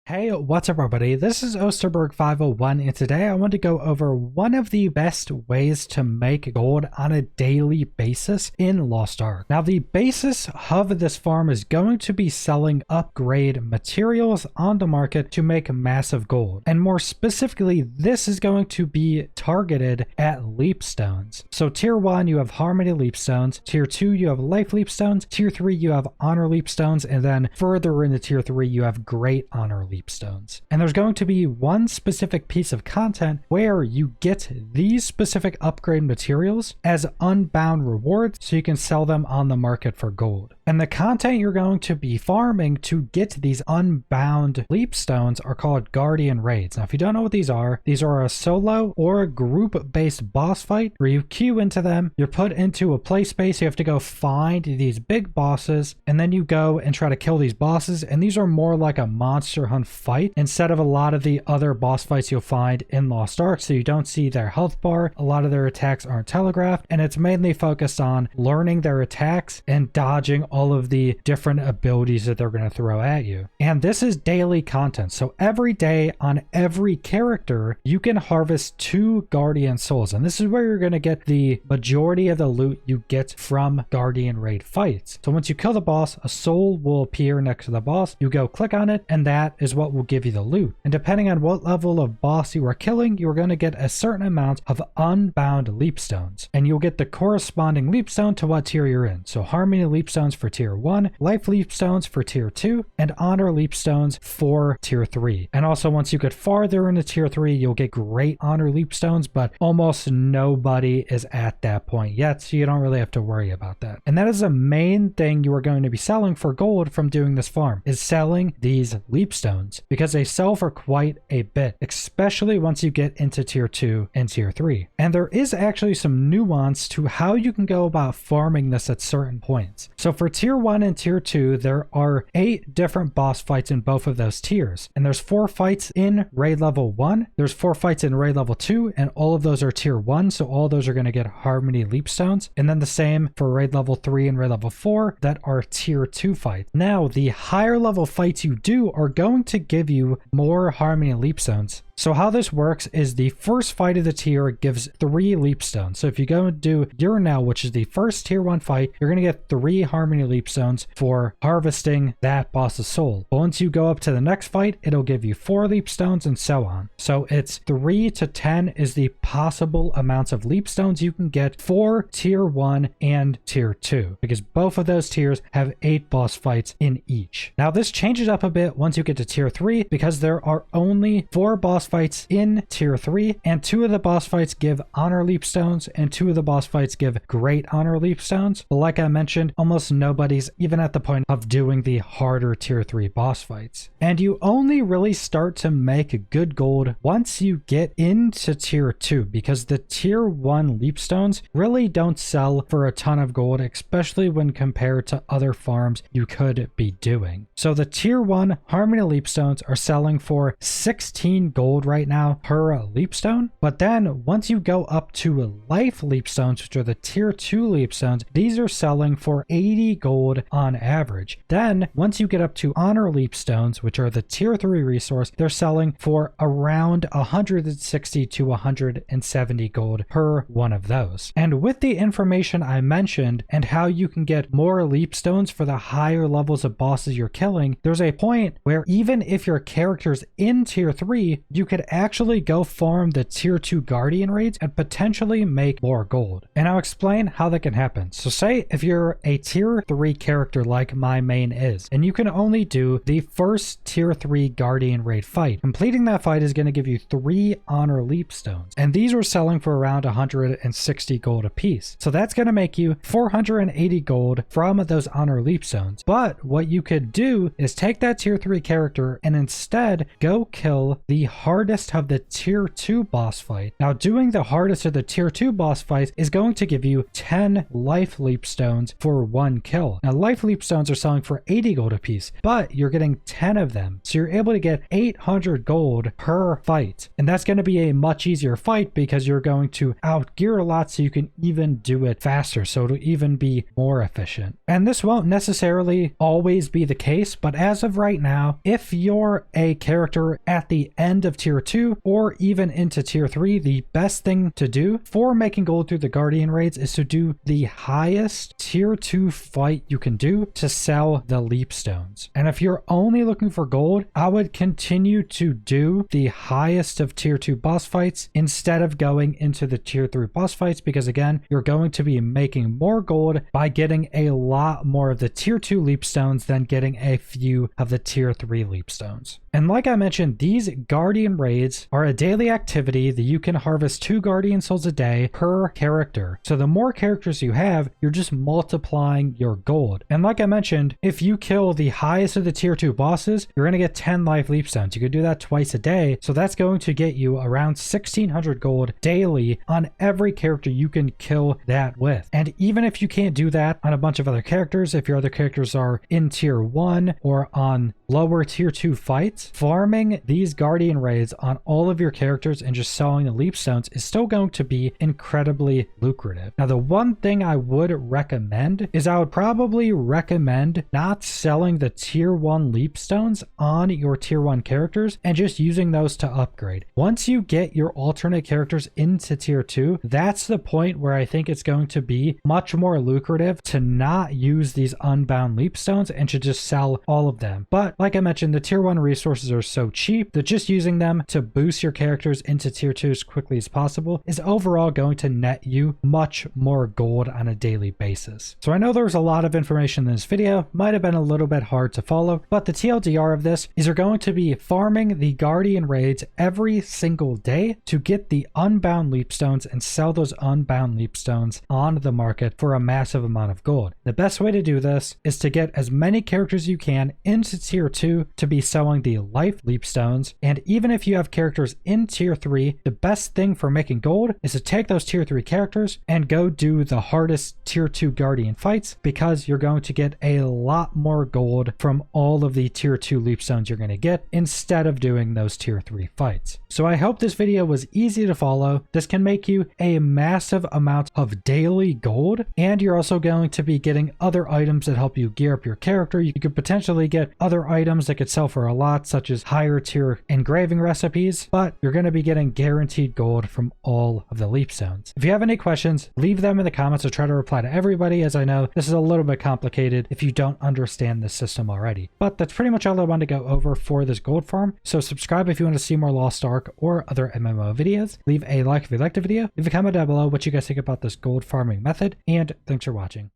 Hey, what's up everybody? This is Osterberg501 and today I want to go over one of the best ways to make gold on a daily basis in Lost Ark. Now the basis of this farm is going to be selling upgrade materials on the market to make massive gold. And more specifically, this is going to be targeted at leapstones. So tier 1 you have harmony leapstones, tier 2 you have life leapstones, tier 3 you have honor leapstones, and then further into tier 3 you have great honor leapstones. And there's going to be one specific piece of content where you get these specific upgrade materials as unbound rewards so you can sell them on the market for gold. And the content you're going to be farming to get these unbound leapstones are called guardian raids. Now if you don't know what these are a solo or a group-based boss fight where you queue into them, you're put into a play space, you have to go find these big bosses, and then you go and try to kill these bosses, and these are more like a monster hunt fight instead of a lot of the other boss fights you'll find in Lost Ark. So you don't see their health bar, a lot of their attacks aren't telegraphed, and it's mainly focused on learning their attacks and dodging all of the different abilities that they're going to throw at you. And this is daily content, so every day on every character you can harvest 2 guardian souls, and this is where you're going to get the majority of the loot you get from guardian raid fights. So once you kill the boss, a soul will appear next to the boss, you go click on it, and that is what will give you the loot. And depending on what level of boss you are killing, you're going to get a certain amount of unbound leapstones, and you'll get the corresponding leapstone to what tier you're in. So harmony leapstones for tier 1, life leapstones for tier 2, and honor leapstones for tier 3. And also once you get farther into tier 3, you'll get great honor leapstones, but almost nobody is at that point yet, so you don't really have to worry about that. And that is the main thing you are going to be selling for gold from doing this farm, is selling these leapstones, because they sell for quite a bit, especially once you get into tier 2 and tier 3. And there is actually some nuance to how you can go about farming this at certain points. So for tier 1 and tier 2, there are 8 different boss fights in both of those tiers. And there's 4 fights in raid level 1, there's 4 fights in raid level 2, and all of those are tier 1, so all those are going to get harmony leapstones. And then the same for raid level 3 and raid level 4 that are tier 2 fights. Now, the higher level fights you do are going to give you more harmony leapstones. So how this works is the first fight of the tier gives 3 leapstones. So if you go and do Urinal, which is the first tier 1 fight, you're going to get 3 harmony leapstones for harvesting that boss's soul. But once you go up to the next fight, it'll give you 4 leapstones and so on. So it's 3 to 10 is the possible amounts of leapstones you can get for tier 1 and tier 2, because both of those tiers have 8 boss fights in each. Now this changes up a bit once you get to tier 3, because there are only 4 boss fights in tier 3, and 2 of the boss fights give honor leapstones and 2 of the boss fights give great honor leapstones. But like I mentioned, almost nobody's even at the point of doing the harder tier 3 boss fights. And you only really start to make good gold once you get into tier 2, because the tier 1 leapstones really don't sell for a ton of gold, especially when compared to other farms you could be doing. So the tier 1 harmony leapstones are selling for 16 gold right now per leapstone. But then once you go up to life leapstones, which are the tier 2 leapstones, these are selling for 80 gold on average. Then once you get up to honor leapstones, which are the tier 3 resource, they're selling for around 160 to 170 gold per one of those. And with the information I mentioned and how you can get more leapstones for the higher levels of bosses you're killing, there's a point where even if your character's in tier 3, you could actually go farm the tier 2 guardian raids and potentially make more gold. And I'll explain how that can happen. So say if you're a tier 3 character like my main is, and you can only do the first tier 3 guardian raid fight. Completing that fight is going to give you 3 honor leapstones, and these are selling for around 160 gold a piece. So that's going to make you 480 gold from those honor leapstones. But what you could do is take that tier 3 character and instead go kill the harder hardest of the tier 2 boss fight. Now, doing the hardest of the tier 2 boss fights is going to give you 10 life leap stones for 1 kill. Now, life leap stones are selling for 80 gold a piece, but you're getting 10 of them. So you're able to get 800 gold per fight. And that's going to be a much easier fight because you're going to outgear a lot so you can even do it faster. So it'll even be more efficient. And this won't necessarily always be the case, but as of right now, if you're a character at the end of tier 2 or even into tier 3, the best thing to do for making gold through the Guardian raids is to do the highest tier 2 fight you can do to sell the leap stones. And if you're only looking for gold, I would continue to do the highest of tier 2 boss fights instead of going into the tier 3 boss fights, because again, you're going to be making more gold by getting a lot more of the tier 2 leap stones than getting a few of the tier 3 leap stones. And like I mentioned, these Guardian raids are a daily activity that you can harvest 2 Guardian souls a day per character. So the more characters you have, you're just multiplying your gold. And like I mentioned, if you kill the highest of the tier 2 bosses, you're going to get 10 life leap stones. You could do that twice a day. So that's going to get you around 1600 gold daily on every character you can kill that with. And even if you can't do that on a bunch of other characters, if your other characters are in tier 1 or on lower tier 2 fights, farming these Guardian raids on all of your characters and just selling the leap stones is still going to be incredibly lucrative. Now, the one thing I would recommend is I would probably recommend not selling the tier 1 leap stones on your tier 1 characters and just using those to upgrade. Once you get your alternate characters into tier 2, that's the point where I think it's going to be much more lucrative to not use these unbound leap stones and to just sell all of them. But like I mentioned, the tier 1 resources are so cheap that just using them to boost your characters into tier 2 as quickly as possible is overall going to net you much more gold on a daily basis. So I know there was a lot of information in this video, might have been a little bit hard to follow, but the TLDR of this is you're going to be farming the Guardian raids every single day to get the unbound leap stones and sell those unbound leap stones on the market for a massive amount of gold. The best way to do this is to get as many characters as you can into tier 2 to be selling the life leap stones. And even if you have characters in tier 3, the best thing for making gold is to take those tier 3 characters and go do the hardest tier 2 Guardian fights, because you're going to get a lot more gold from all of the tier 2 leap stones you're going to get instead of doing those tier 3 fights. So I hope this video was easy to follow. This can make you a massive amount of daily gold, and you're also going to be getting other items that help you gear up your character. You could potentially get other items that could sell for a lot, such as higher tier engraving recipes, but you're going to be getting guaranteed gold from all of the leap stones. If you have any questions, leave them in the comments. I'll try to reply to everybody, as I know this is a little bit complicated if you don't understand the system already. But that's pretty much all I wanted to go over for this gold farm. So subscribe if you want to see more Lost Ark or other MMO videos. Leave a like if you liked the video. Leave a comment down below what you guys think about this gold farming method, and thanks for watching.